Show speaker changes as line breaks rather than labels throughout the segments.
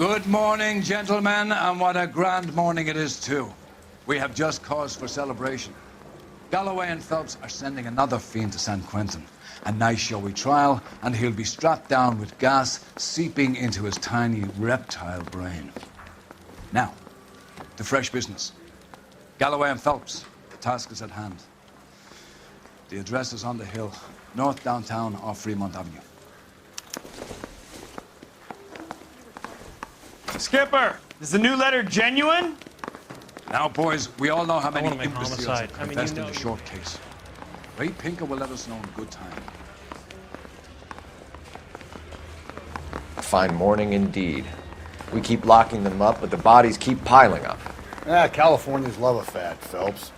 Good morning, gentlemen, and what a grand morning it is, too. We have just cause for celebration. Galloway and Phelps are sending another fiend to San Quentin. A nice showy trial, and he'll be strapped down with gas seeping into his tiny reptile brain. Now, to fresh business. Galloway and Phelps, the task is at hand. The address is on the hill, north downtown off Fremont Avenue.
Skipper, is the new letter genuine?
Now, boys, we all know how many
wanna make
imbeciles
homicide.
have
I mean,
confessed
you
in the
know-
short case. Ray Pinker will let us know in good time.
A fine morning indeed. We keep locking them up, but the bodies keep piling up.
Californians love a fat, Phelps.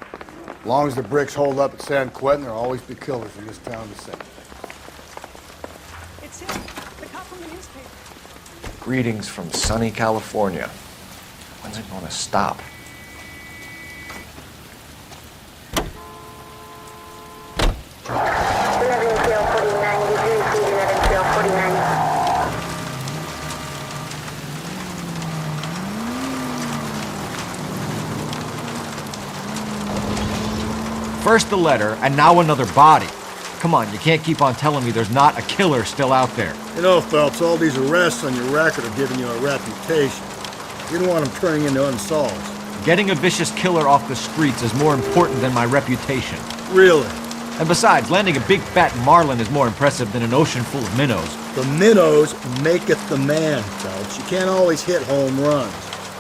As long as the bricks hold up at San Quentin, there'll always be killers in this town to say.
It's him, the cop from the newspaper.
Greetings from sunny California. When's it going to stop? First the letter, and now another body. Come on, you can't keep on telling me there's not a killer still out there.
You know, Phelps, all these arrests on your record are giving you a reputation. You don't want them turning into unsolved.
Getting a vicious killer off the streets is more important than my reputation.
Really?
And besides, landing a big fat marlin is more impressive than an ocean full of minnows.
The minnows maketh the man, Phelps. You can't always hit home runs.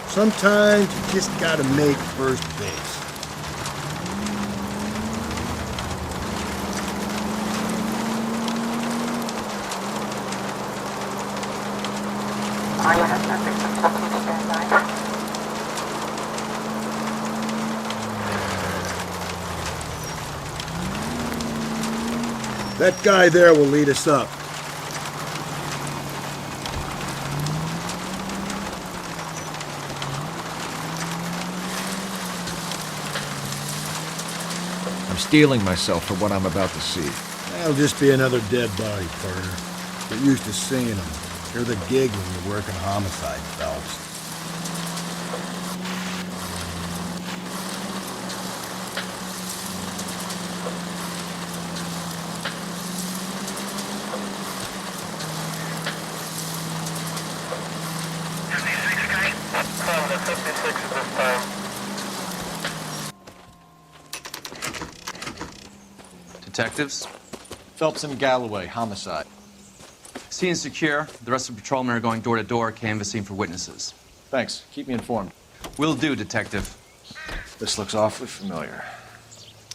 Sometimes you just gotta make first base. That guy there will lead us up.
I'm steeling myself for what I'm about to see.
That'll just be another dead body, partner. Get used to seeing them. You're the gig when you're working homicide, Phelps.
Detectives?
Phelps and Galloway, homicide.
Scene secure. The rest of the patrolmen are going door to door, canvassing for witnesses.
Thanks. Keep me informed.
Will do, Detective.
This looks awfully familiar.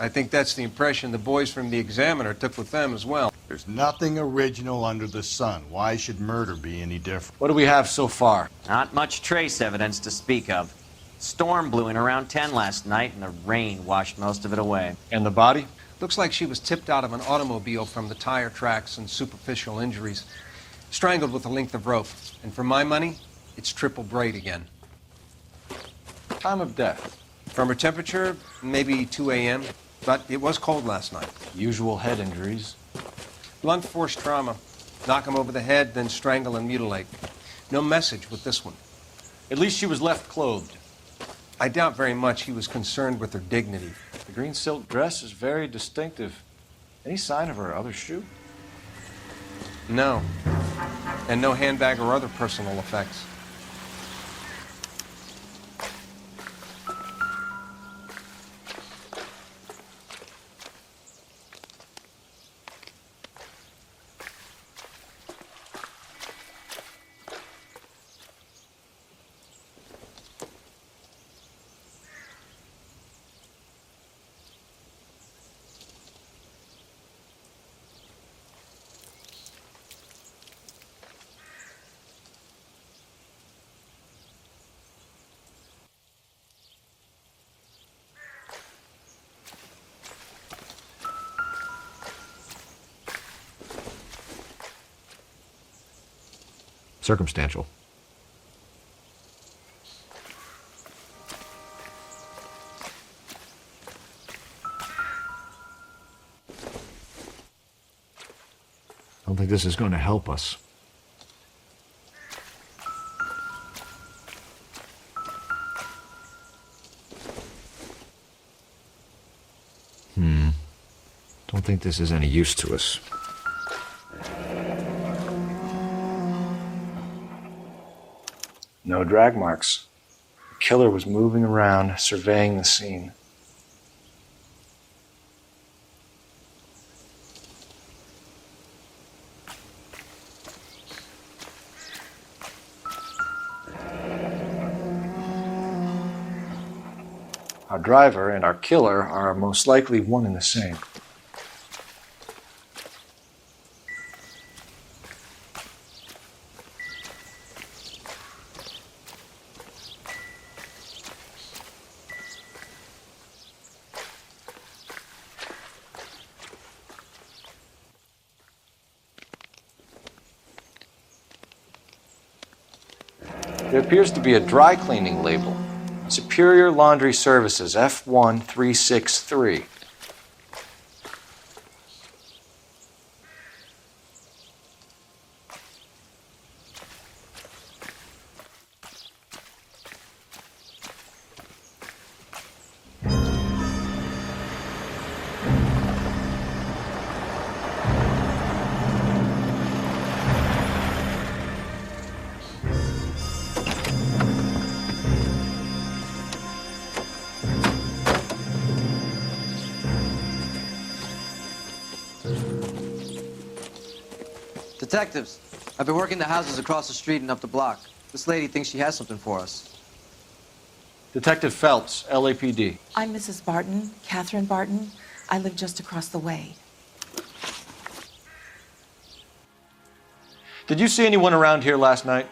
I think that's the impression the boys from the Examiner took with them as well.
There's nothing original under the sun. Why should murder be any different?
What do we have so far?
Not much trace evidence to speak of. Storm blew in around 10 last night, and the rain washed most of it away.
And the body?
Looks like she was tipped out of an automobile from the tire tracks and superficial injuries. Strangled with a length of rope. And for my money, it's triple braid again.
Time of death.
From her temperature, maybe 2 a.m., but it was cold last night.
Usual head injuries.
Blunt force trauma. Knock him over the head, then strangle and mutilate. No message with this one.
At least she was left clothed.
I doubt very much he was concerned with her dignity.
The green silk dress is very distinctive. Any sign of her other shoe?
No. And no handbag or other personal effects.
Circumstantial. I don't think this is going to help us. think this is any use to us.
No drag marks. The killer was moving around, surveying the scene. Our driver and our killer are most likely one and the same. There appears to be a dry cleaning label. Superior Laundry Services, F1363.
Detectives, I've been working the houses across the street and up the block. This lady thinks she has something for us.
Detective Phelps, LAPD.
I'm Mrs. Barton, Catherine Barton. I live just across the way.
Did you see anyone around here last night?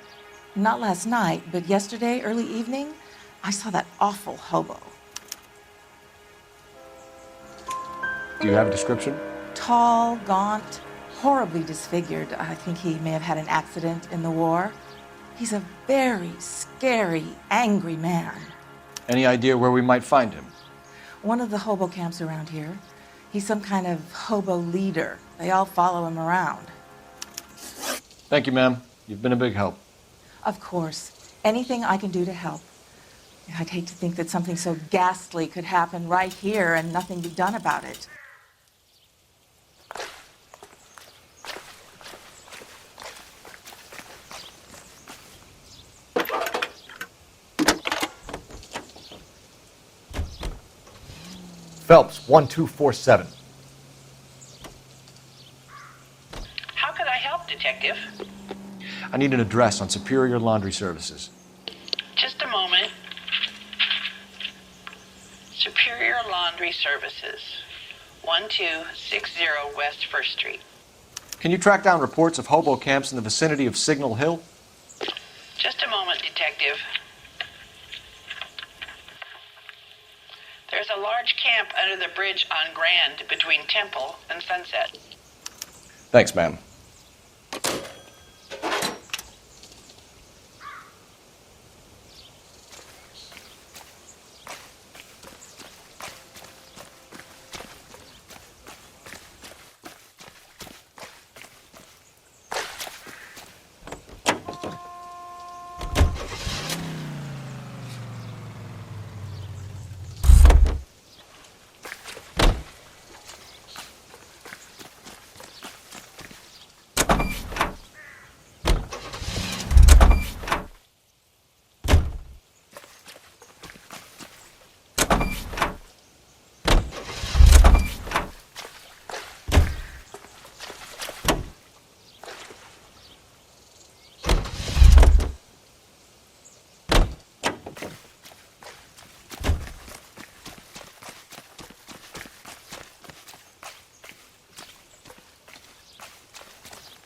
Not last night, but yesterday, early evening, I saw that awful hobo.
Do you have a description?
Tall, gaunt, horribly disfigured. I think he may have had an accident in the war. He's a very scary, angry man.
Any idea where we might find him?
One of the hobo camps around here. He's some kind of hobo leader. They all follow him around.
Thank you, ma'am. You've been a big help.
Of course. Anything I can do to help. I'd hate to think that something so ghastly could happen right here and nothing be done about it.
Phelps, 1247.
How could I help, Detective?
I need an address on Superior Laundry Services.
Just a moment. Superior Laundry Services, 1260 West 1st Street.
Can you track down reports of hobo camps in the vicinity of Signal Hill?
Just a moment, Detective. There's a large camp under the bridge on Grand between Temple and Sunset.
Thanks, ma'am.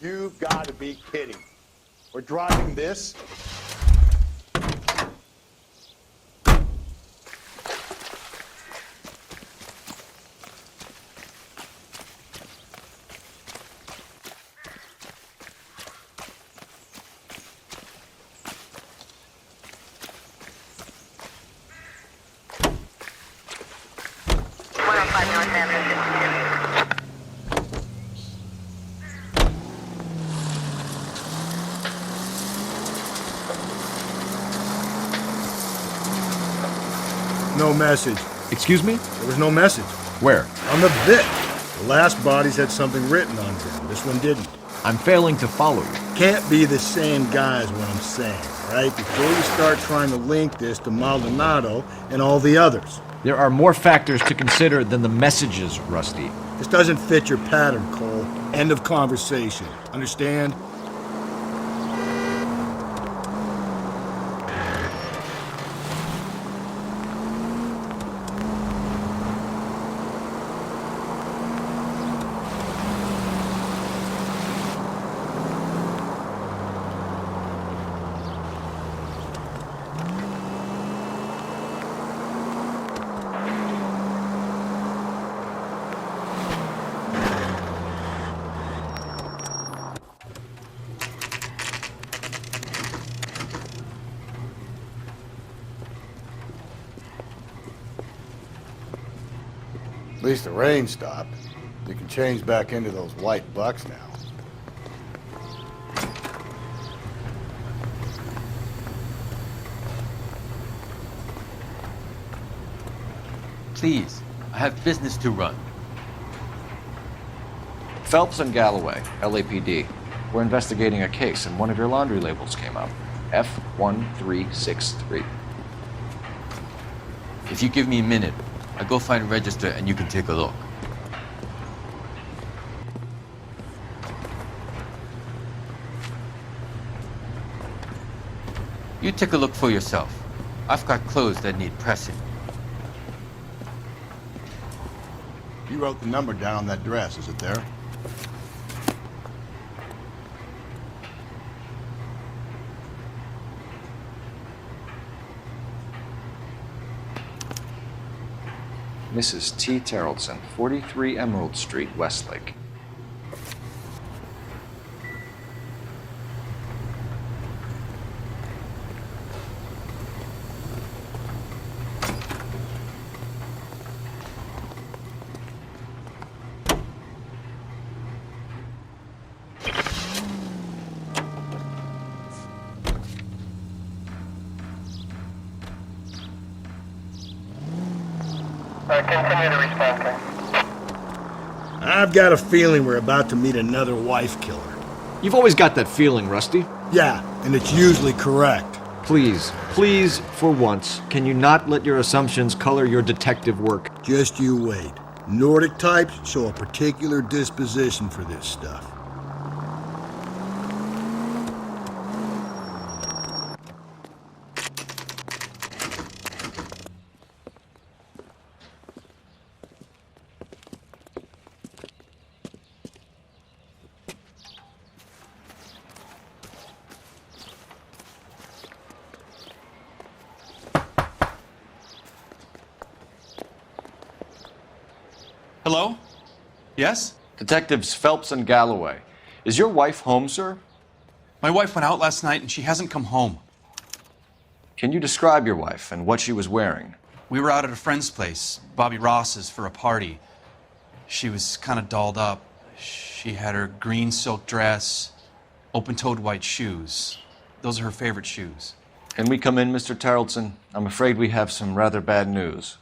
You gotta be kidding. We're driving this? No message.
Excuse me?
There was no message.
Where?
On the bit. The last bodies had something written on them. This one didn't.
I'm failing to follow you.
Can't be the same guy is what I'm saying, right? Before you start trying to link this to Maldonado and all the others.
There are more factors to consider than the messages, Rusty.
This doesn't fit your pattern, Cole. End of conversation. Understand? At least the rain stopped. You can change back into those white bucks now.
Please, I have business to run.
Phelps and Galloway, LAPD. We're investigating a case, and one of your laundry labels came up. F1363.
If you give me a minute, I'll go find a register and you can take a look. You take a look for yourself. I've got clothes that need pressing.
You wrote the number down on that dress, is it there?
Mrs. T. Terrellson, 43 Emerald Street, Westlake.
Continue to respond, sir.
I've got a feeling we're about to meet another wife killer.
You've always got that feeling, Rusty.
Yeah, and it's usually correct.
Please, for once, can you not let your assumptions color your detective work?
Just you wait. Nordic types show a particular disposition for this stuff.
Hello? Yes?
Detectives Phelps and Galloway. Is your wife home, sir?
My wife went out last night and she hasn't come home.
Can you describe your wife and what she was wearing?
We were out at a friend's place, Bobby Ross's, for a party. She was kind of dolled up. She had her green silk dress, open-toed white shoes. Those are her favorite shoes.
Can we come in, Mr. Terrellson? I'm afraid we have some rather bad news.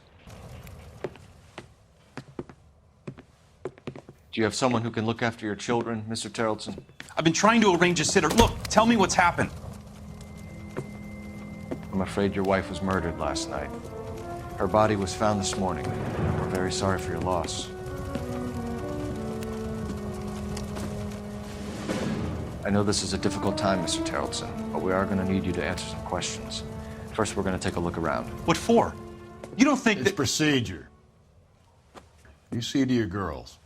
Do you have someone who can look after your children, Mr. Terrellson?
I've been trying to arrange a sitter. Look, tell me what's happened.
I'm afraid your wife was murdered last night. Her body was found this morning. We're very sorry for your loss. I know this is a difficult time, Mr. Terrellson, but we are going to need you to answer some questions. First, we're going to take a look around.
What for? You don't think
It's
that...
procedure. You see to your girls.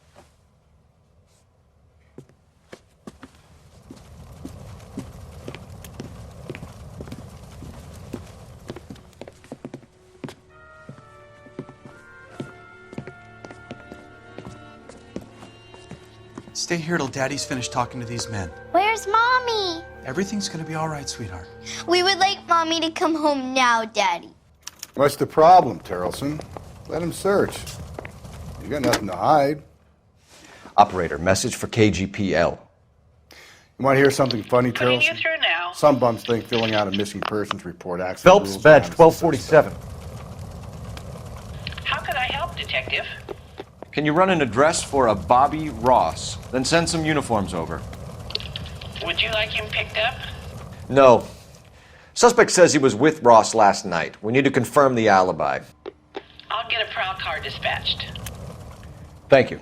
Stay here till Daddy's finished talking to these men.
Where's Mommy?
Everything's gonna be all right, sweetheart.
We would like Mommy to come home now, Daddy.
What's the problem, Terrellson? Let him search. You got nothing to hide.
Operator, message for KGPL.
You want to hear something funny,
Putting you
Terrellson?
through now.
Some bums think filling out a missing persons report accident
Phelps,
rules
badge
against
1247.
How can I help, Detective?
Can you run an address for a Bobby Ross? Then send some uniforms over.
Would you like him picked up?
No. Suspect says he was with Ross last night. We need to confirm the alibi.
I'll get a prowl car dispatched.
Thank you.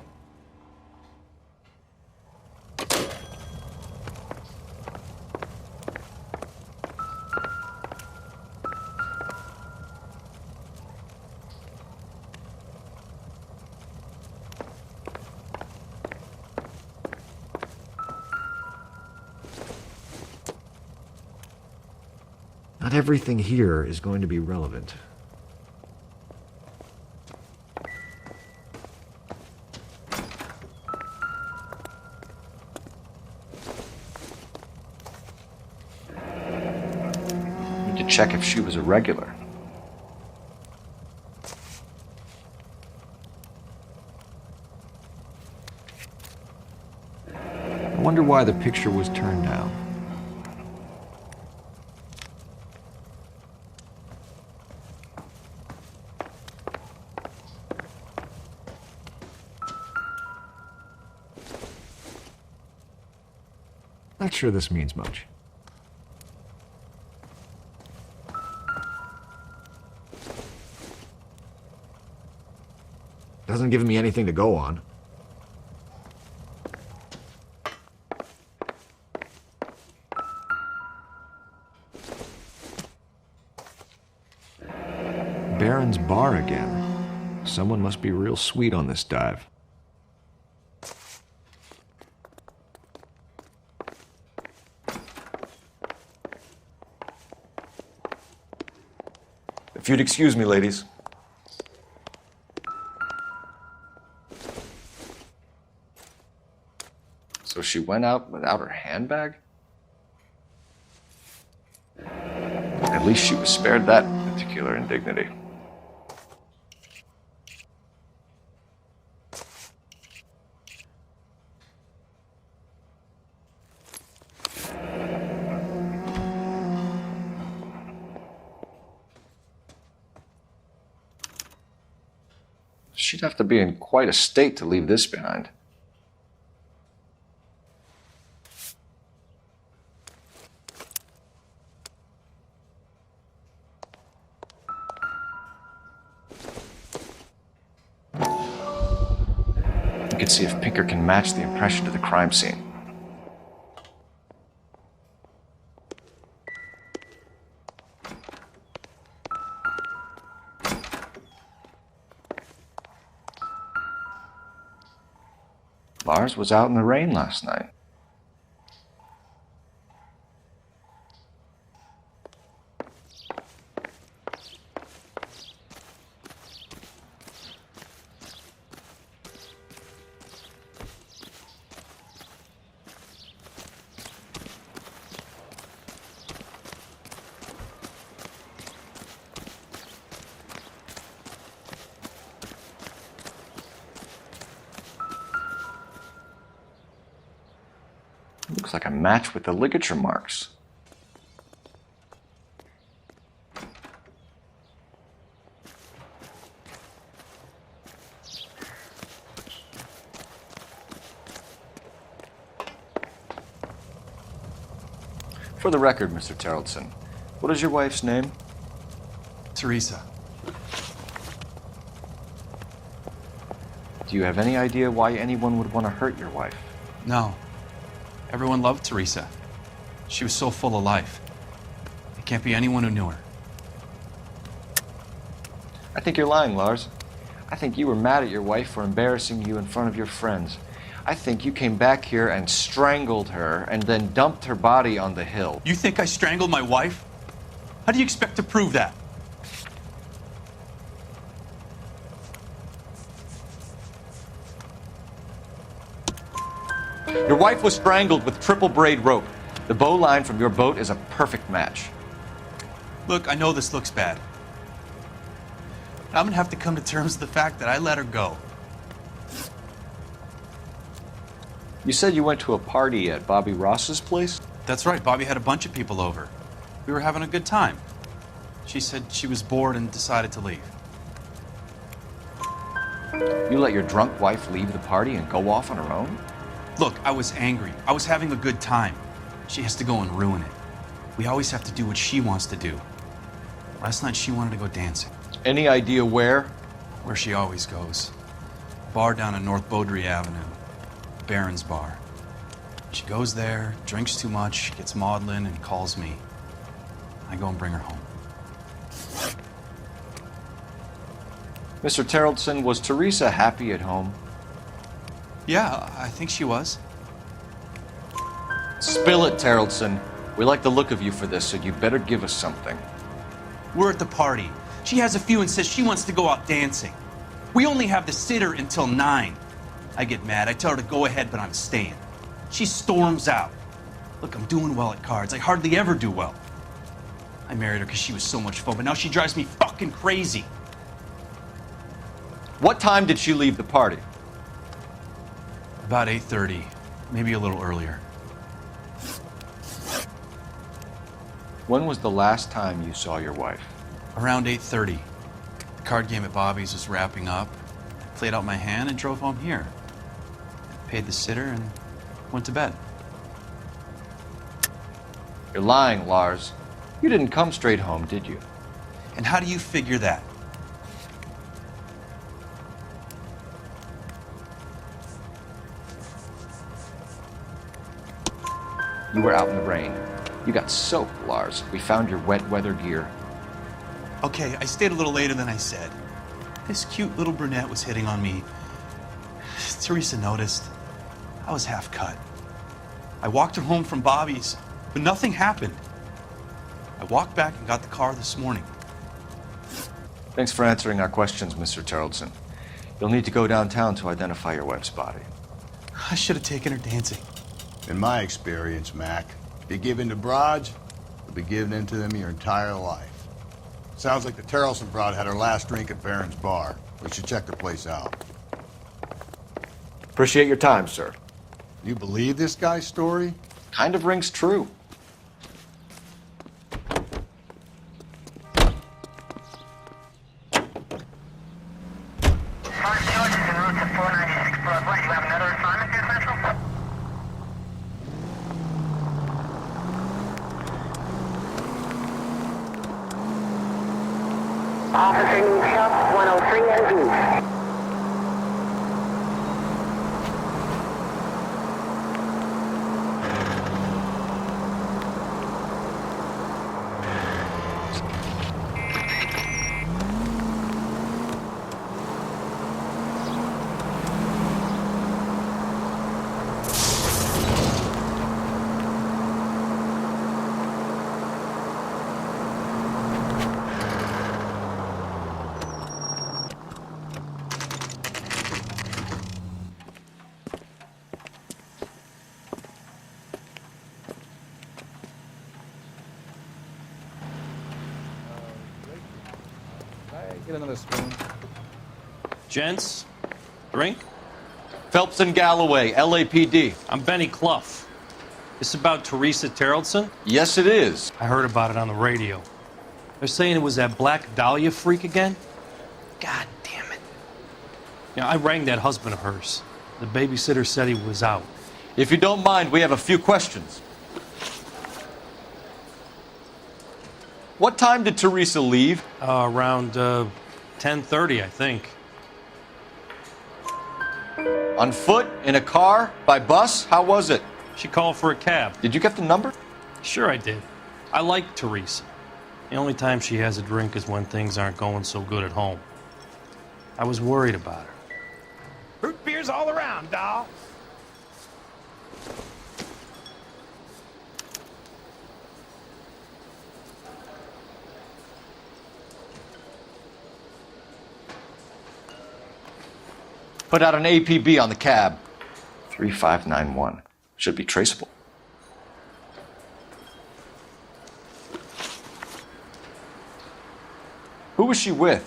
Not everything here is going to be relevant. Need to check if she was a regular. I wonder why the picture was turned down. Not sure this means much. Doesn't give me anything to go on. Baron's bar again. Someone must be real sweet on this dive. If you'd excuse me, ladies. So she went out without her handbag? At least she was spared that particular indignity. She'd have to be in quite a state to leave this behind. You can see if Pinker can match the impression to the crime scene. Lars was out in the rain last night. Looks like a match with the ligature marks. For the record, Mr. Terrelson, what is your wife's name?
Teresa.
Do you have any idea why anyone would want to hurt your wife?
No. Everyone loved Teresa. She was so full of life. It can't be anyone who knew her.
I think you're lying, Lars. I think you were mad at your wife for embarrassing you in front of your friends. I think you came back here and strangled her and then dumped her body on the hill.
You think I strangled my wife? How do you expect to prove that?
Your wife was strangled with triple braid rope. The bow line from your boat is a perfect match.
Look, I know this looks bad. I'm gonna have to come to terms with the fact that I let her go.
You said you went to a party at Bobby Ross's place?
That's right, Bobby had a bunch of people over. We were having a good time. She said she was bored and decided to leave.
You let your drunk wife leave the party and go off on her own?
Look, I was angry. I was having a good time. She has to go and ruin it. We always have to do what she wants to do. Last night she wanted to go dancing.
Any idea where?
Where she always goes. Bar down on North Beaudry Avenue. Baron's Bar. She goes there, drinks too much, gets maudlin, and calls me. I go and bring her home.
Mr. Terrellson, was Teresa happy at home?
Yeah, I think she was.
Spill it, Terrellson. We like the look of you for this, so you better give us something.
We're at the party. She has a few and says she wants to go out dancing. We only have the sitter until 9. I get mad. I tell her to go ahead, but I'm staying. She storms out. Look, I'm doing well at cards. I hardly ever do well. I married her because she was so much fun, but now she drives me fucking crazy.
What time did she leave the party?
About 8:30, maybe a little earlier.
When was the last time you saw your wife?
Around 8:30. The card game at Bobby's was wrapping up. I played out my hand and drove home here. I paid the sitter and went to bed.
You're lying, Lars. You didn't come straight home, did you?
And how do you figure that?
You were out in the rain. You got soaked, Lars. We found your wet weather gear.
Okay, I stayed a little later than I said. This cute little brunette was hitting on me. Teresa noticed. I was half cut. I walked her home from Bobby's, but nothing happened. I walked back and got the car this morning.
Thanks for answering our questions, Mr. Terrellson. You'll need to go downtown to identify your wife's body.
I should have taken her dancing.
In my experience, Mac, if you give in to broads, you'll be giving in to them your entire life. Sounds like the Terrellson broad had her last drink at Baron's Bar. We should check the place out.
Appreciate your time, sir.
You believe this guy's story?
Kind of rings true.
Officer needs help, 103 and B.
Get another spoon.
Gents, drink?
Phelps and Galloway, LAPD.
I'm Benny Clough. This about Teresa Terrellson?
Yes, it is.
I heard about it on the radio. They're saying it was that Black Dahlia freak again? God damn it. You know, I rang that husband of hers. The babysitter said he was out.
If you don't mind, we have a few questions. What time did Teresa leave?
Around 10:30, I think.
On foot? In a car? By bus? How was it?
She called for a cab.
Did you get the number?
Sure I did. I like Teresa. The only time she has a drink is when things aren't going so good at home. I was worried about her.
Root beers all around, doll.
Put out an APB on the cab. 3591. Should be traceable. Who was she with?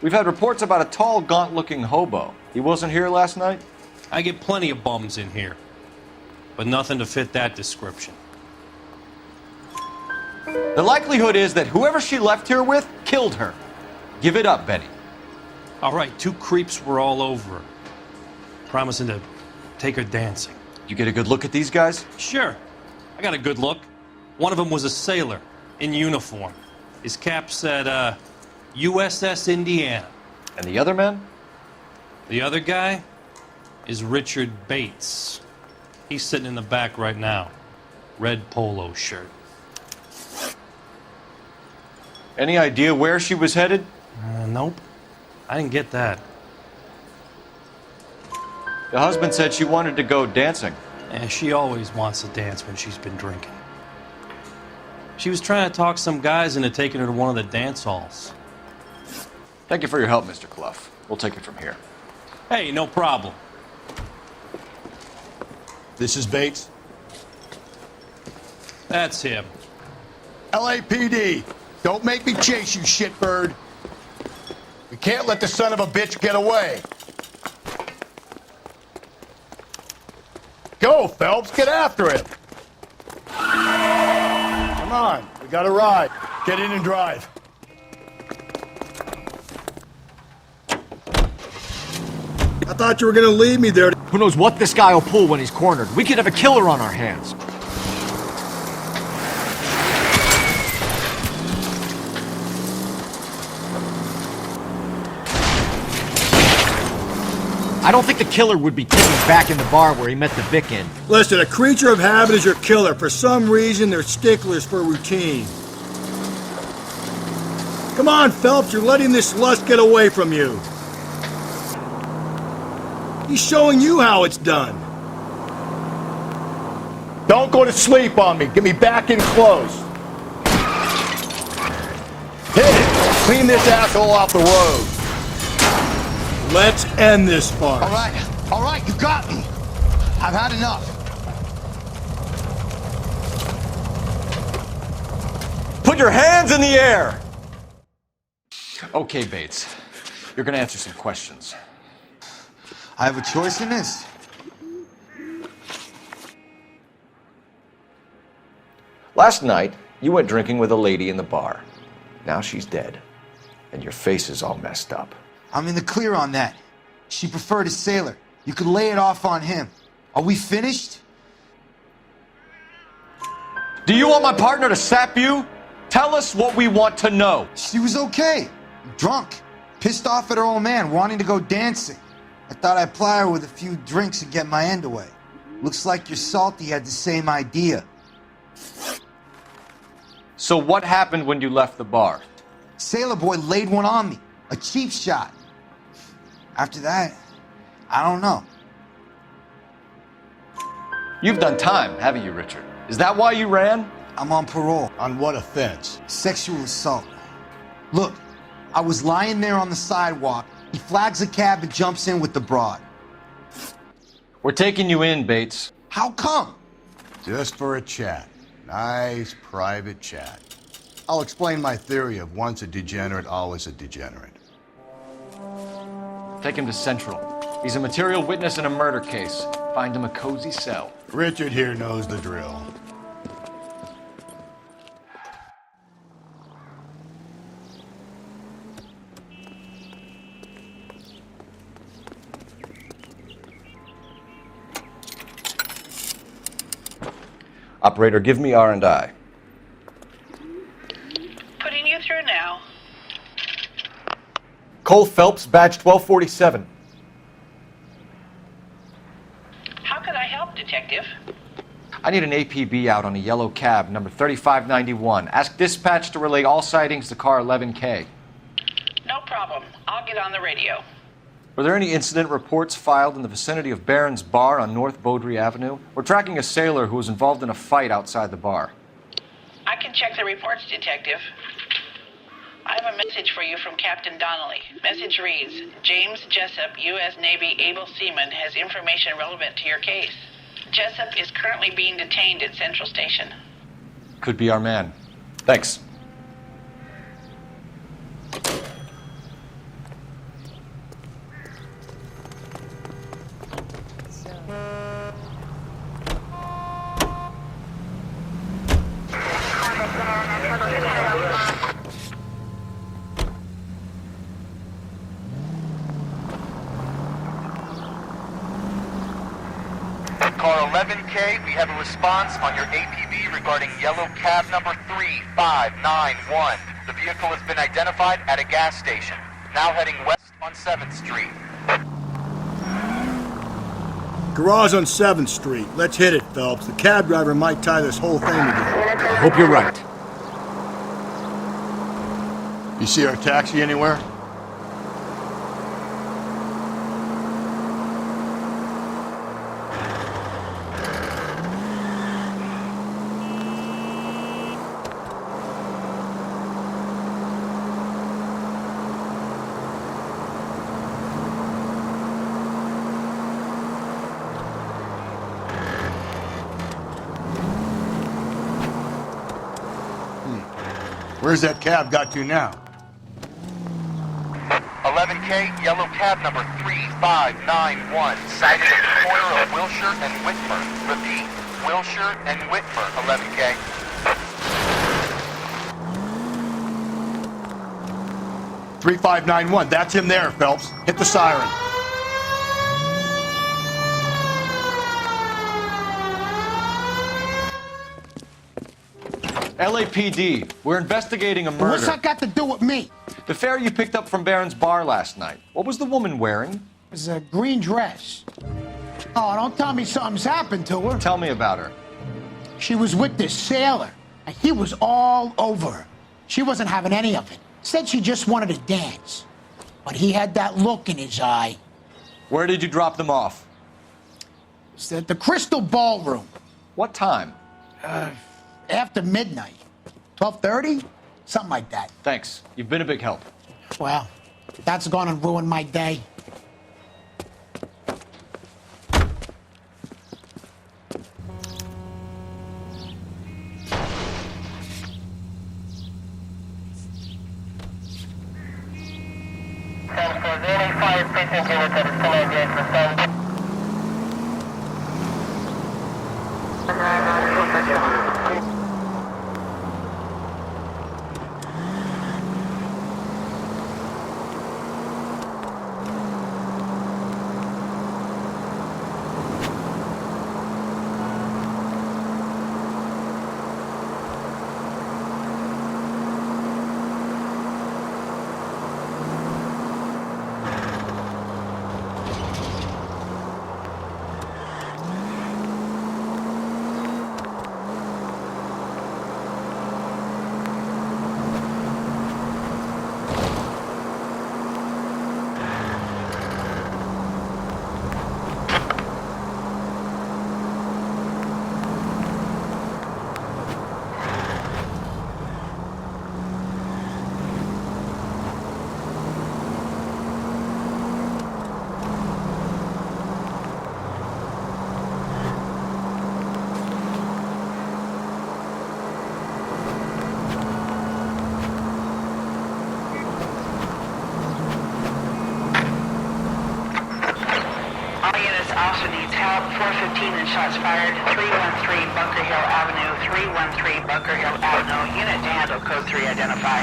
We've had reports about a tall, gaunt-looking hobo. He wasn't here last night?
I get plenty of bums in here, but nothing to fit that description.
The likelihood is that whoever she left here with killed her. Give it up, Benny.
All right, 2 creeps were all over her, promising to take her dancing.
You get a good look at these guys?
Sure, I got a good look. One of them was a sailor in uniform. His cap said, USS Indiana.
And the other man?
The other guy is Richard Bates. He's sitting in the back right now. Red polo shirt.
Any idea where she was headed?
Nope. I didn't get that.
The husband said she wanted to go dancing.
Yeah, she always wants to dance when she's been drinking. She was trying to talk some guys into taking her to one of the dance halls.
Thank you for your help, Mr. Clough. We'll take it from here.
Hey, no problem.
This is Bates.
That's him.
LAPD, don't make me chase you, shitbird. We can't let the son of a bitch get away. Go, Phelps, get after him. Come on, we got a ride. Get in and drive. I thought you were gonna leave me there.
Who knows what this guy will pull when he's cornered? We could have a killer on our hands. I don't think the killer would be kicking back in the bar where he met the Vic in.
Listen, a creature of habit is your killer. For some reason, they're sticklers for routine. Come on, Phelps, you're letting this lust get away from you. He's showing you how it's done. Don't go to sleep on me. Get me back in close. Hit it. Clean this asshole off the road. Let's end this farce.
All right, you got me. I've had enough.
Put your hands in the air! Okay, Bates. You're gonna answer some questions.
I have a choice in this.
Last night, you went drinking with a lady in the bar. Now she's dead. And your face is all messed up.
I'm in the clear on that. She preferred a sailor. You could lay it off on him. Are we finished?
Do you want my partner to sap you? Tell us what we want to know.
She was okay. Drunk. Pissed off at her old man, wanting to go dancing. I thought I'd ply her with a few drinks and get my end away. Looks like your Salty had the same idea.
So what happened when you left the bar?
Sailor boy laid one on me. A cheap shot. After that, I don't know.
You've done time, haven't you, Richard? Is that why you ran?
I'm on parole.
On what offense?
Sexual assault. Look, I was lying there on the sidewalk. He flags a cab and jumps in with the broad.
We're taking you in, Bates.
How come?
Just for a chat. Nice private chat. I'll explain my theory of once a degenerate, always a degenerate.
Take him to Central. He's a material witness in a murder case. Find him a cozy cell.
Richard here knows the drill.
Operator, give me R&I.
Putting you through now.
Cole Phelps, badge 1247.
How could I help, Detective?
I need an APB out on a yellow cab, number 3591. Ask dispatch to relay all sightings to car 11K.
No problem. I'll get on the radio.
Were there any incident reports filed in the vicinity of Barron's Bar on North Beaudry Avenue? We're tracking a sailor who was involved in a fight outside the bar.
I can check the reports, Detective. I have a message for you from Captain Donnelly. Message reads, James Jessup, U.S. Navy able seaman, has information relevant to your case. Jessup is currently being detained at Central Station.
Could be our man. Thanks.
have a response on your APB regarding yellow cab number 3591. The vehicle has been identified at a gas station. Now heading west on 7th Street.
Garage on 7th Street. Let's hit it, Phelps. The cab driver might tie this whole thing together.
I hope you're right.
You see our taxi anywhere? Where's that cab got to now?
11K, yellow cab number 3591. Sighted at the corner of Wilshire and Whitmer. Repeat, Wilshire and Whitmer, 11K.
"3591, that's him there, Phelps. Hit the siren.
LAPD, we're investigating a murder.
What's that got to do with me?
The fare you picked up from Barron's bar last night. What was the woman wearing?
It was a green dress. Oh, don't tell me something's happened to her.
Tell me about her.
She was with this sailor, and he was all over her. She wasn't having any of it. Said she just wanted to dance. But he had that look in his eye.
Where did you drop them off?
It's at the Crystal Ballroom.
What time?
After midnight. 12:30? Something like that.
Thanks. You've been a big help.
Well, that's gone and ruined my day.
Officer needs help. 415 and shots fired. 313 Bunker Hill Avenue. 313 Bunker Hill Avenue. Unit to handle. Code 3 identify.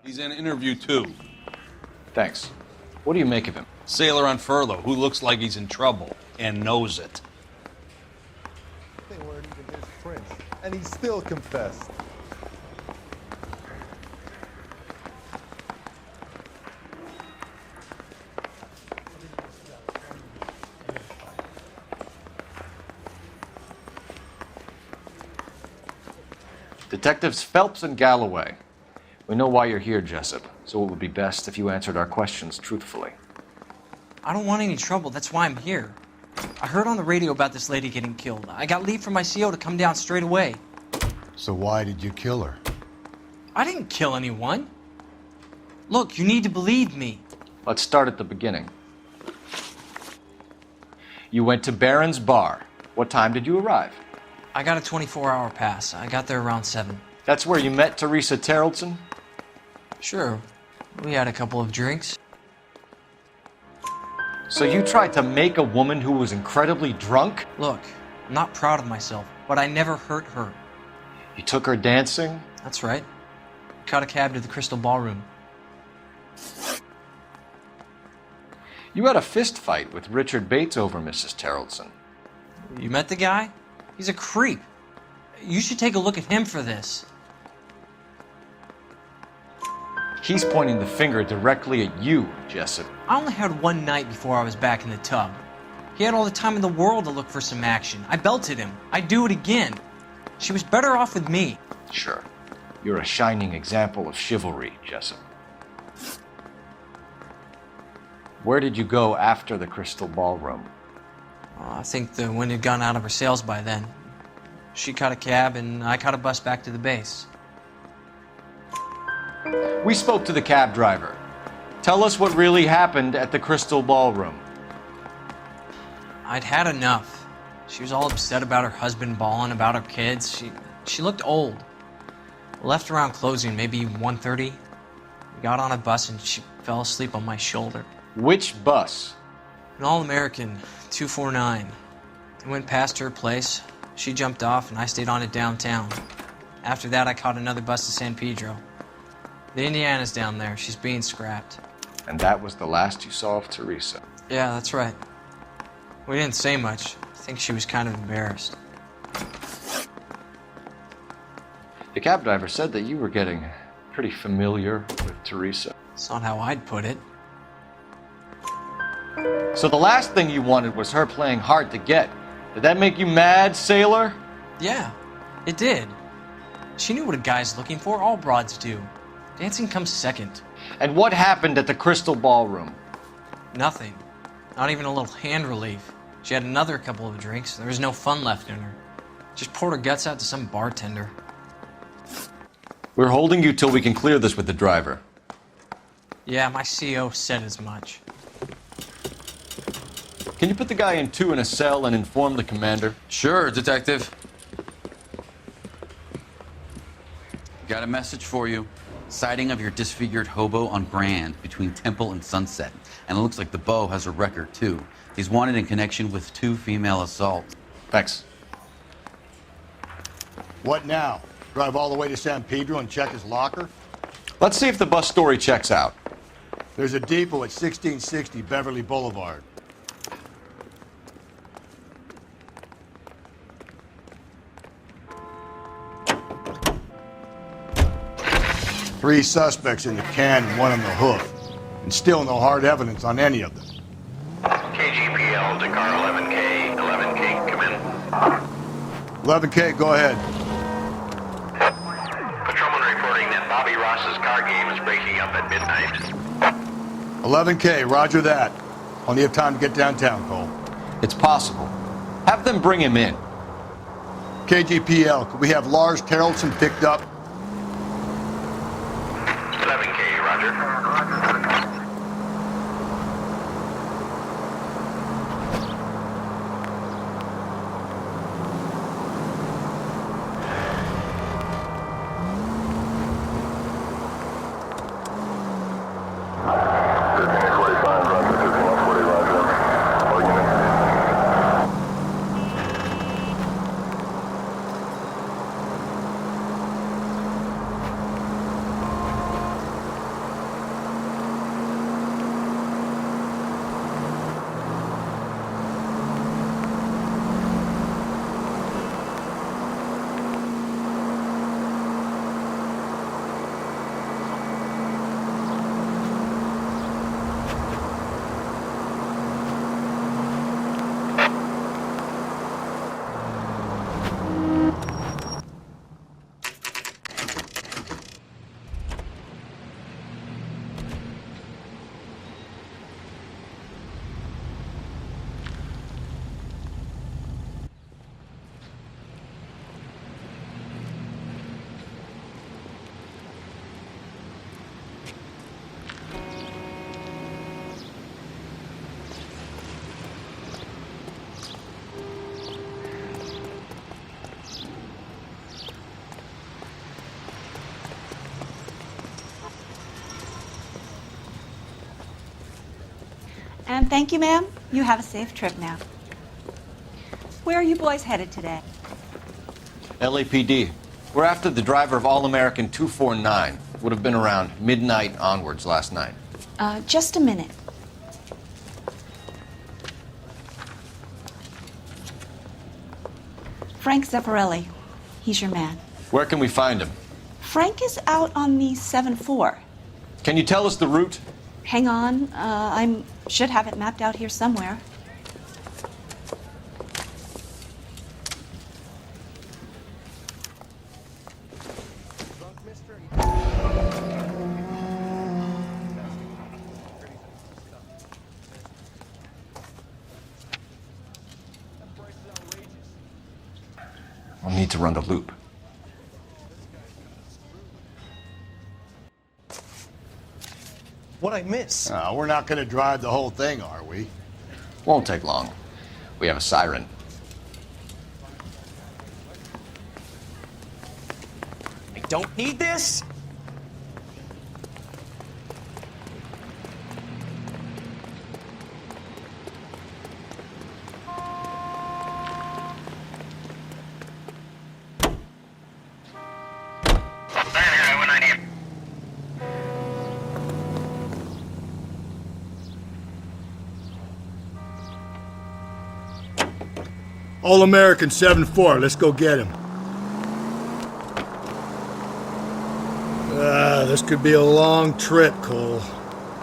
He's in interview 2.
Thanks. What do you make of him?
Sailor on furlough who looks like he's in trouble and knows it.
They weren't even his French, and he still confessed.
Detectives Phelps and Galloway. We know why you're here, Jessup, so it would be best if you answered our questions truthfully.
I don't want any trouble. That's why I'm here. I heard on the radio about this lady getting killed. I got leave from my CO to come down straight away.
So why did you kill her?
I didn't kill anyone. Look, you need to believe me.
Let's start at the beginning. You went to Barron's bar. What time did you arrive?
I got a 24-hour pass. I got there around 7.
That's where you met Teresa Terrelson?
Sure. We had a couple of drinks.
So you tried to make a woman who was incredibly drunk?
Look, I'm not proud of myself, but I never hurt her.
You took her dancing?
That's right. Caught a cab to the Crystal Ballroom.
You had a fist fight with Richard Bates over Mrs. Terrelson.
You met the guy? He's a creep. You should take a look at him for this.
He's pointing the finger directly at you, Jessup.
I only had one night before I was back in the tub. He had all the time in the world to look for some action. I belted him. I'd do it again. She was better off with me.
Sure. You're a shining example of chivalry, Jessup. Where did you go after the Crystal Ballroom?
I think the wind had gone out of her sails by then. She caught a cab and I caught a bus back to the base.
We spoke to the cab driver. Tell us what really happened at the Crystal Ballroom.
I'd had enough. She was all upset about her husband bawling about her kids. She looked old. Left around closing, maybe 1:30. We got on a bus and she fell asleep on my shoulder.
Which bus?
An All-American, 249. I went past her place. She jumped off and I stayed on it downtown. After that, I caught another bus to San Pedro. The Indiana's down there. She's being scrapped.
And that was the last you saw of Teresa.
Yeah, that's right. We didn't say much. I think she was kind of embarrassed.
The cab driver said that you were getting pretty familiar with Teresa.
That's not how I'd put it.
So the last thing you wanted was her playing hard to get. Did that make you mad, sailor?
Yeah, it did. She knew what a guy's looking for. All broads do. Dancing comes second.
And what happened at the Crystal Ballroom?
Nothing. Not even a little hand relief. She had another couple of drinks. There was no fun left in her. Just poured her guts out to some bartender.
We're holding you till we can clear this with the driver.
Yeah, my CO said as much.
Can you put the guy in two in a cell and inform the commander?
Sure, Detective. Got a message for you. Sighting of your disfigured hobo on Grand between Temple and Sunset. And it looks like the Beau has a record, too. He's wanted in connection with 2 female assaults.
Thanks.
What now? Drive all the way to San Pedro and check his locker?
Let's see if the bus story checks out.
There's a depot at 1660 Beverly Boulevard. Three suspects in the can and one on the hoof. And still no hard evidence on any of them.
KGPL to car 11K. 11K, come in.
11K, go ahead.
Patrolman reporting that Bobby Ross's car game is breaking up at midnight.
11K, roger that. Plenty of time to get downtown, Cole.
It's possible. Have them bring him in.
KGPL, could we have Lars Terrelson picked up?
11K, roger.
And thank you, ma'am. You have a safe trip now. Where are you boys headed today?
LAPD. We're after the driver of All-American 249. Would have been around midnight onwards last night.
Just a minute. Frank Zeffirelli. He's your man.
Where can we find him?
Frank is out on the 7-4.
Can you tell us the route?
Hang on. I should have it mapped out here somewhere.
I'll need to run the loop.
What'd I miss?
We're not going to drive the whole thing, are we?
Won't take long. We have a siren.
I don't need this?
All-American 7-4, let's go get him. This could be a long trip, Cole.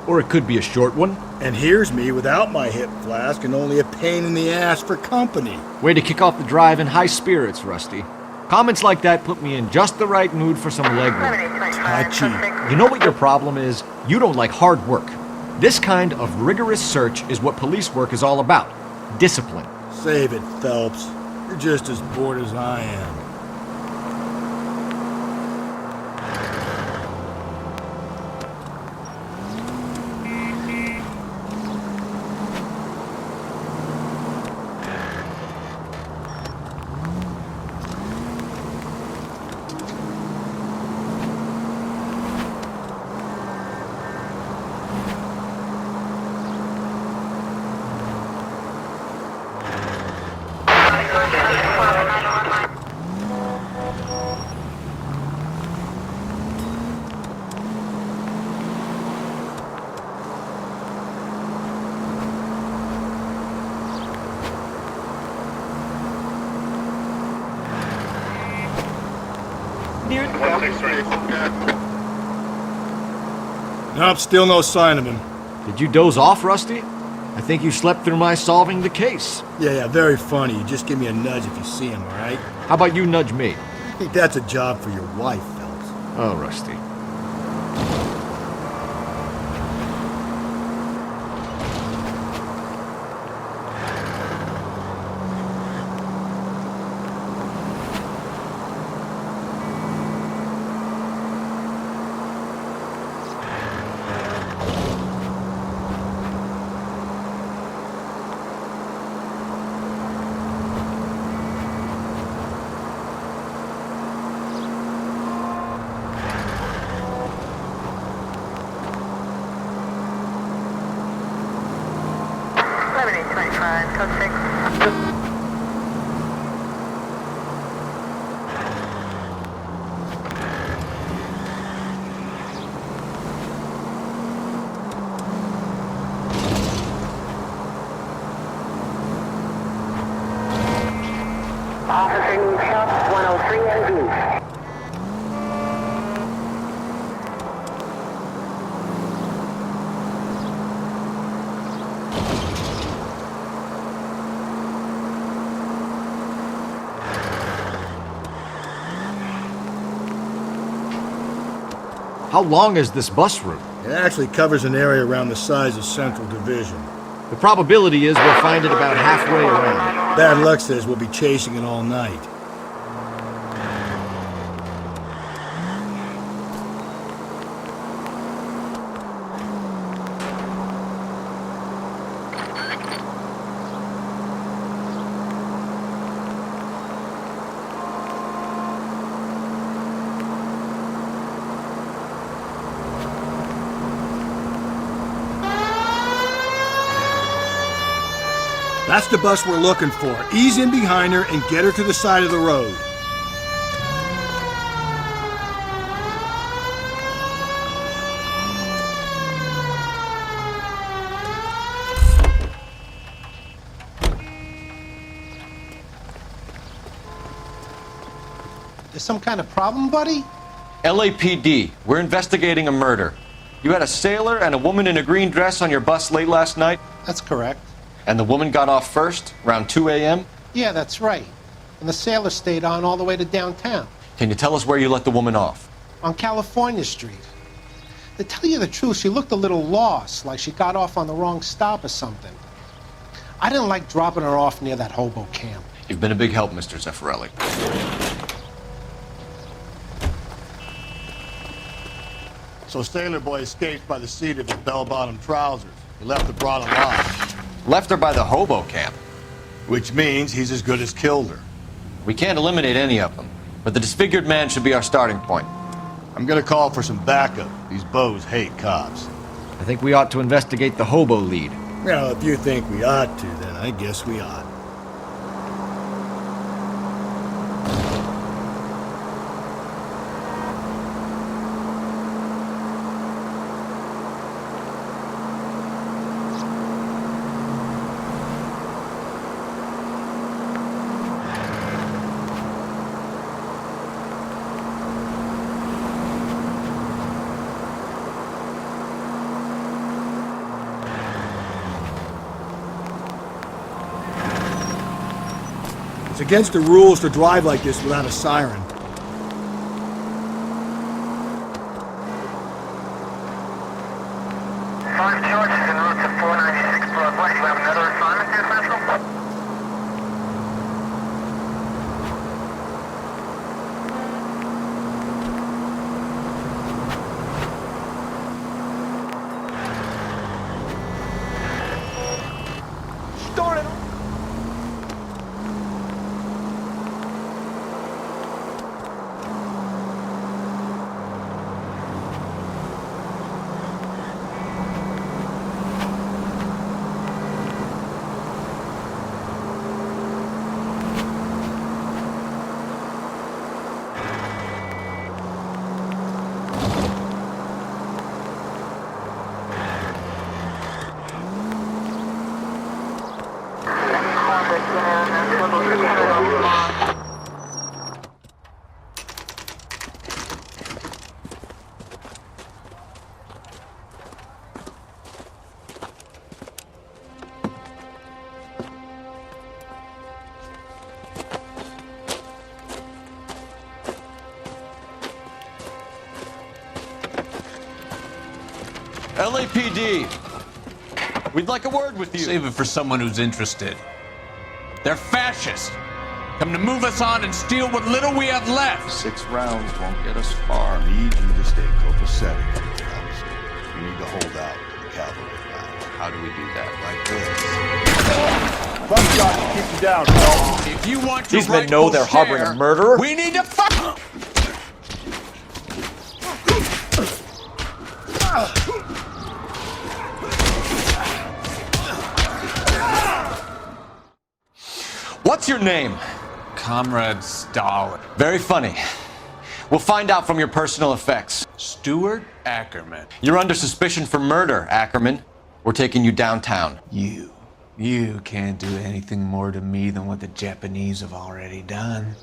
Or it could be a short one.
And here's me without my hip flask and only a pain in the ass for company.
Way to kick off the drive in high spirits, Rusty. Comments like that put me in just the right mood for some legwork.
Touchy.
You know what your problem is? You don't like hard work. This kind of rigorous search is what police work is all about. Discipline.
Save it, Phelps. You're just as bored as I am. Nope, still no sign of him.
Did you doze off, Rusty? I think you slept through my solving the case.
Yeah, very funny. You just give me a nudge if you see him, all right?
How about you nudge me?
I think that's a job for your wife, Phelps.
Oh, Rusty.
Officer needs help, 103 and east.
How long is this bus route?
It actually covers an area around the size of Central Division.
The probability is we'll find it about halfway around.
Bad luck says we'll be chasing it all night.
That's the bus we're looking for. Ease in behind her and get her to the side of the road.
There's some kind of problem, buddy?
LAPD, we're investigating a murder. You had a sailor and a woman in a green dress on your bus late last night?
That's correct.
And the woman got off first, around 2 a.m.?
Yeah, that's right. And the sailor stayed on all the way to downtown.
Can you tell us where you let the woman off?
On California Street. To tell you the truth, she looked a little lost, like she got off on the wrong stop or something. I didn't like dropping her off near that hobo camp.
You've been a big help, Mr. Zeffirelli.
So Sailor Boy escaped by the seat of his bell-bottom trousers. He left the broad alive.
Left her by the hobo camp.
Which means he's as good as killed her.
We can't eliminate any of them, but the disfigured man should be our starting point.
I'm gonna call for some backup. These beaus hate cops.
I think we ought to investigate the hobo lead.
Well, if you think we ought to, then I guess we ought. It's against the rules to drive like this without a siren.
Five charges en route to 496 Broadway. You have another assignment there, Central?
Darn it!
LAPD, we'd like a word with you.
Save it for someone who's interested. They're fascists. Come to move us on and steal what little we have left.
6 rounds won't get us far. I need you to stay copacetic, fellas. You need to hold out to the cavalry round.
How do we do that?
Like this. Front shot to keep you down, fellas.
If you want to
These men know they're harboring a murderer.
We need to fuck.
What's your name?
Comrade Stalin.
Very funny. We'll find out from your personal effects.
Stuart Ackerman.
You're under suspicion for murder, Ackerman. We're taking you downtown.
You can't do anything more to me than what the Japanese have already done.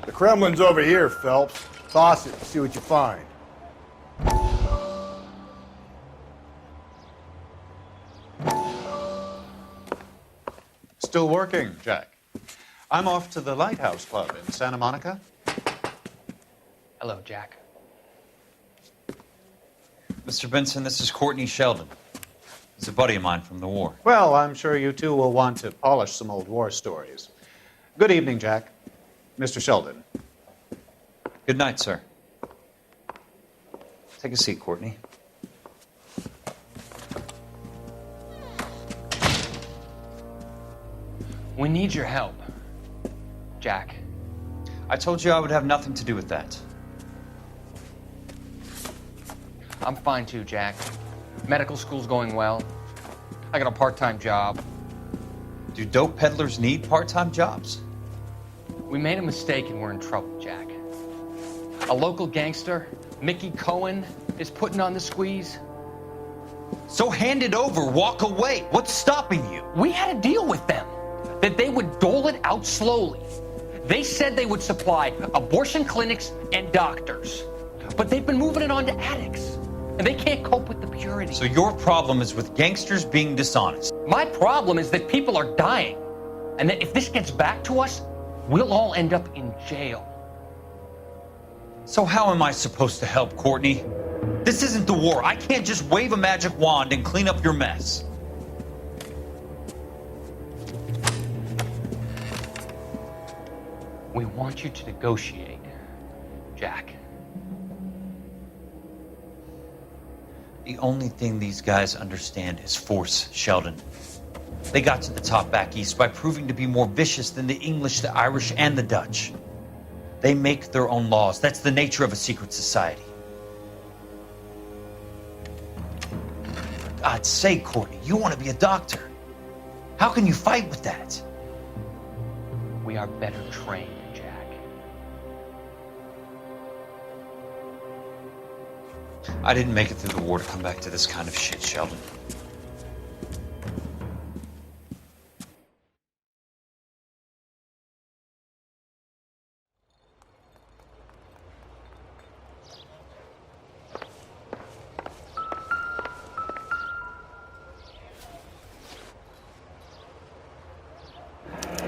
The Kremlin's over here, Phelps. Toss it and see what you find.
Still working, Jack. I'm off to the Lighthouse Club in Santa Monica.
Hello, Jack. Mr. Benson, this is Courtney Sheldon. He's a buddy of mine from the war.
Well, I'm sure you two will want to polish some old war stories. Good evening, Jack. Mr. Sheldon.
Good night, sir. Take a seat, Courtney.
We need your help, Jack.
I told you I would have nothing to do with that.
I'm fine too, Jack. Medical school's going well. I got a part-time job.
Do dope peddlers need part-time jobs?
We made a mistake and we're in trouble, Jack. A local gangster, Mickey Cohen, is putting on the squeeze.
So hand it over, walk away. What's stopping you?
We had a deal with them that they would dole it out slowly. They said they would supply abortion clinics and doctors, but they've been moving it on to addicts, and they can't cope with the purity.
So your problem is with gangsters being dishonest.
My problem is that people are dying, and that if this gets back to us, we'll all end up in jail.
So how am I supposed to help, Courtney? This isn't the war. I can't just wave a magic wand and clean up your mess.
We want you to negotiate, Jack.
The only thing these guys understand is force, Sheldon. They got to the top back east by proving to be more vicious than the English, the Irish, and the Dutch. They make their own laws. That's the nature of a secret society. For God's sake, Courtney, you want to be a doctor. How can you fight with that?
We are better trained, Jack.
I didn't make it through the war to come back to this kind of shit, Sheldon.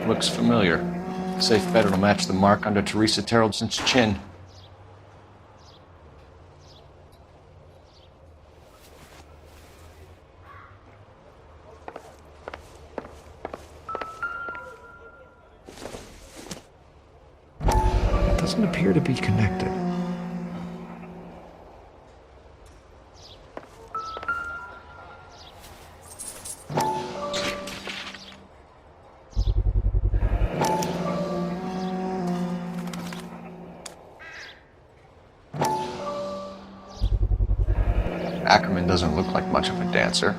Looks familiar. Safe bet it'll match the mark under Teresa Terreldson's chin. It doesn't appear to be connected. Ackerman doesn't look like much of a dancer.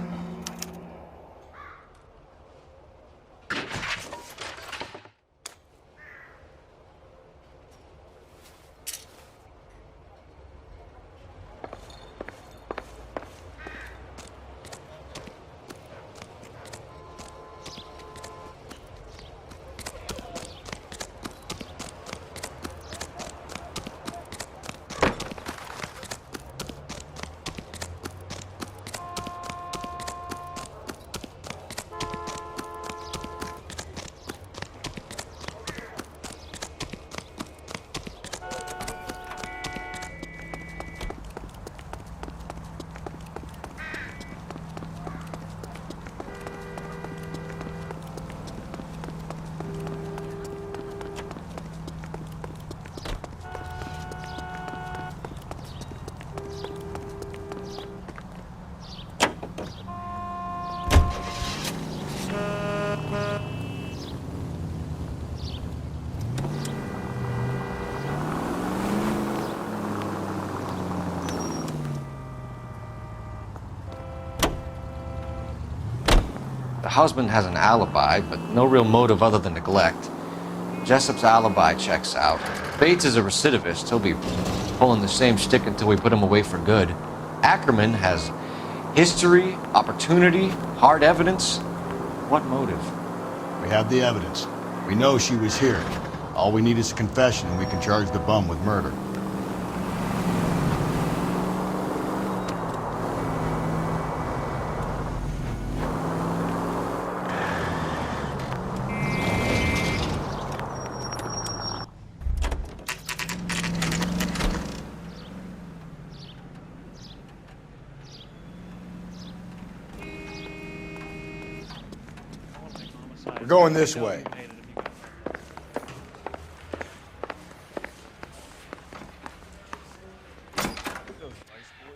The husband has an alibi, but no real motive other than neglect. Jessup's alibi checks out. Bates is a recidivist. He'll be pulling the same stick until we put him away for good. Ackerman has history, opportunity, hard evidence. What motive?
We have the evidence. We know she was here. All we need is a confession, and we can charge the bum with murder. We're going this way.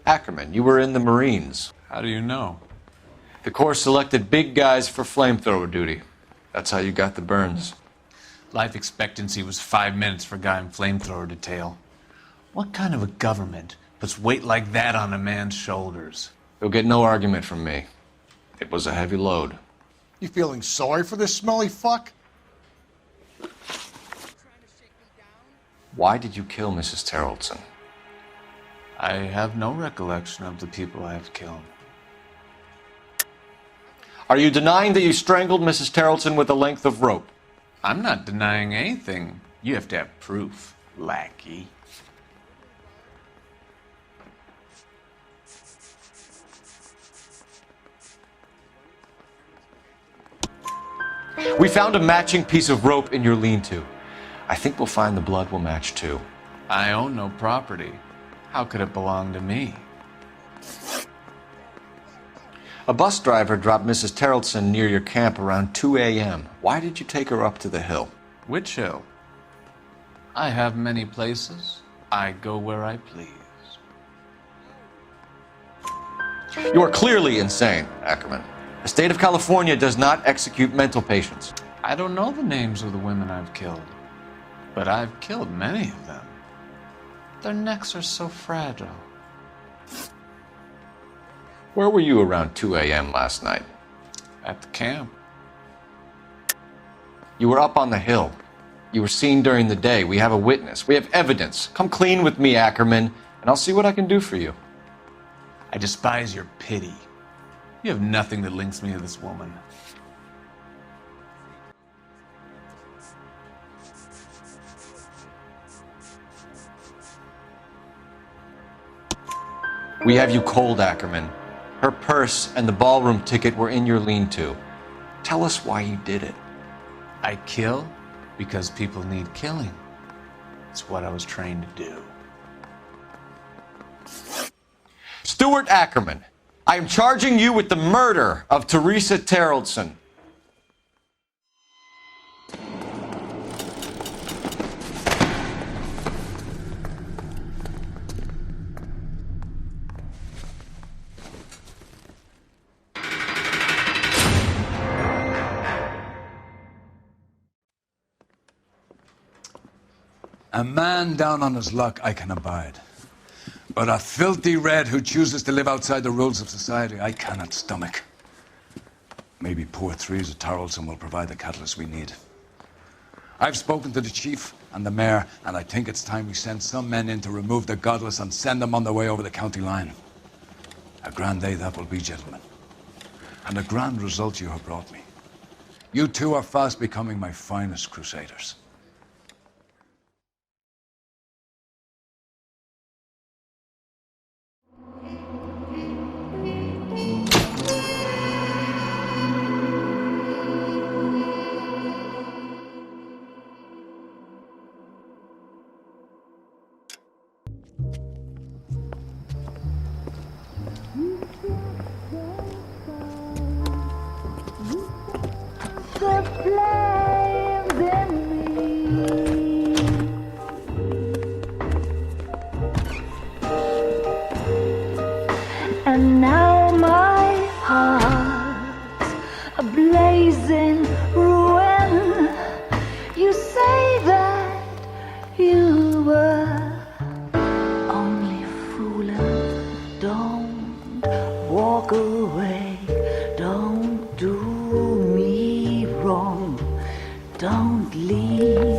Ackerman, you were in the Marines.
How do you know?
The Corps selected big guys for flamethrower duty. That's how you got the burns.
Life expectancy was 5 minutes for a guy in flamethrower detail. What kind of a government puts weight like that on a man's shoulders?
You'll get no argument from me. It was a heavy load.
You feeling sorry for this smelly fuck?
Why did you kill Mrs. Terrelson?
I have no recollection of the people I have killed.
Are you denying that you strangled Mrs. Terrelson with a length of rope?
I'm not denying anything. You have to have proof, lackey.
We found a matching piece of rope in your lean-to. I think we'll find the blood will match too.
I own no property. How could it belong to me?
A bus driver dropped Mrs. Terrelson near your camp around 2 a.m. Why did you take her up to the hill?
Which hill? I have many places. I go where I please.
You are clearly insane, Ackerman. The state of California does not execute mental patients.
I don't know the names of the women I've killed, but I've killed many of them. Their necks are so fragile.
Where were you around 2 a.m. last night?
At the camp.
You were up on the hill. You were seen during the day. We have a witness. We have evidence. Come clean with me, Ackerman, and I'll see what I can do for you.
I despise your pity. You have nothing that links me to this woman.
We have you cold, Ackerman. Her purse and the ballroom ticket were in your lean-to. Tell us why you did it.
I kill because people need killing. It's what I was trained to do.
Stuart Ackerman, I am charging you with the murder of Teresa Terrelson.
A man down on his luck I can abide. But a filthy red who chooses to live outside the rules of society, I cannot stomach. Maybe poor Teresa Terrelson will provide the catalyst we need. I've spoken to the chief and the mayor, and I think it's time we send some men in to remove the godless and send them on their way over the county line. A grand day that will be, gentlemen. And a grand result you have brought me. You two are fast becoming my finest crusaders.
And now my heart's a blazing ruin. You say that you were only fooling. Don't walk away. Don't do me wrong. Don't leave.